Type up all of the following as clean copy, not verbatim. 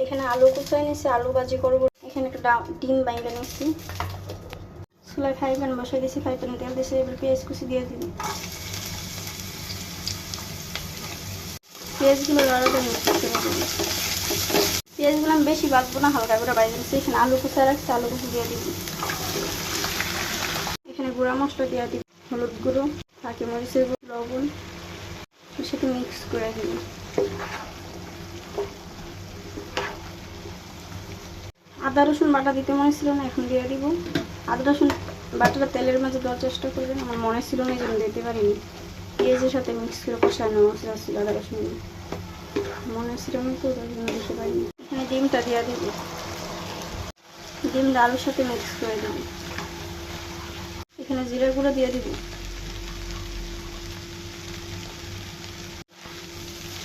এখানে আলু কুচাই নিয়েছি, আলু ভাজি করবো। এখানে একটা ডিম বাইঙ্গা নিয়েছি, চুলায় ফ্রাই প্যান বসাই দিয়েছি, ফ্রাই প্যানে তেল দিয়েছি। এবার পেঁয়াজ কুচি দিয়ে দিবি। পেঁয়াজগুলো লড়াতে মিক্স করে দিবি। পেঁয়াজগুলো আমি বেশি বাঁচবো না, হালকা করে বাইরে দিচ্ছি। এখানে আলু কুচাই রাখছি, আলু কুচি দিয়ে দিবি। এখানে গুঁড়া মশলা দিয়ে দিবি, হলুদ গুঁড়ো, কাঁচা মরিচের গুঁড়ো, লবণ, সেটা মিক্স করে দিবি। আদা রসুন বাটা দিতে মনে ছিল না, এখন দিয়ে দিব। আদা রসুন বাটাটা তেলের মাঝে দেওয়ার চেষ্টা করবেন, আমার মনে ছিল না, এই জন্য দিতে পারিনি। পেঁয়াজের সাথে মিক্স করে কষানো মশলা ছিল, আদা রসুন মনে ছিল না, তো ওই জন্য দিতে পারিনি। এখানে ডিমটা দিয়ে দিব, ডিমটা আলুর সাথে মিক্স করে দিব। এখানে জিরা গুঁড়ো দিয়ে দিব,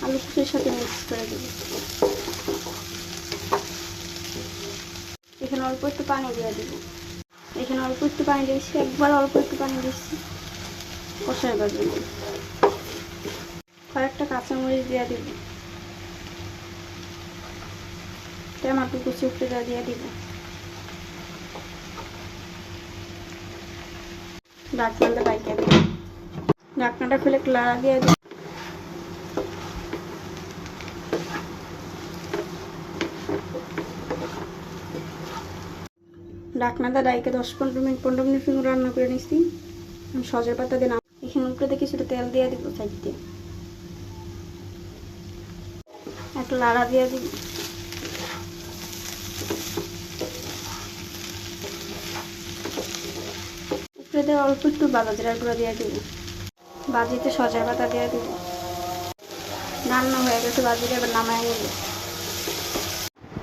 আলু কুচির সাথে মিক্স করে দিব। এখানে অল্প একটু পানি দিয়ে দিব। এখানে অল্প একটু পানি দিয়েছি, একবার অল্প একটু পানি দিচ্ছি কষাইবার জন্য। কয়েকটা কাঁচামরিচ দিয়ে দিব, টমেটো কুচি উপরে দিয়ে দিব। ঢাকনাটা পাইকে দিব, ঢাকনাটা খুলে একটু লাড়া দিয়ে দিব। ঢাকনাটা ডাইকে 10-15 মিনিট রান্না করে নিচ্ছি। সজের পাতা দিয়ে নাম। এখানে উপরে কিছুটা তেল দিয়ে দিব, সাইড দিয়ে একটু লাড়া দিয়ে দিব। উপরে দিয়ে অল্প একটু বাজা জিরার গুঁড়ো দিয়ে দিব। বাজিতে সজের পাতা দিয়ে দিব। রান্না হয়ে গেছে, বাজিতে এবার নামায় নিব।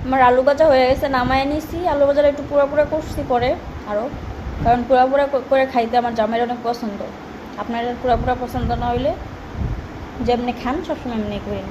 আমার আলু ভাজা হয়ে গেছে, নামায় নিছি। আলু ভাজাটা একটু পুরা পুরা করছি পরে আরও, কারণ পুরা পুরা করে খাইতে আমার জামাইয়ের অনেক পছন্দ। আপনার পুরা পুরা পছন্দ না হইলে যেমনি খান সবসময় এমনি করেন।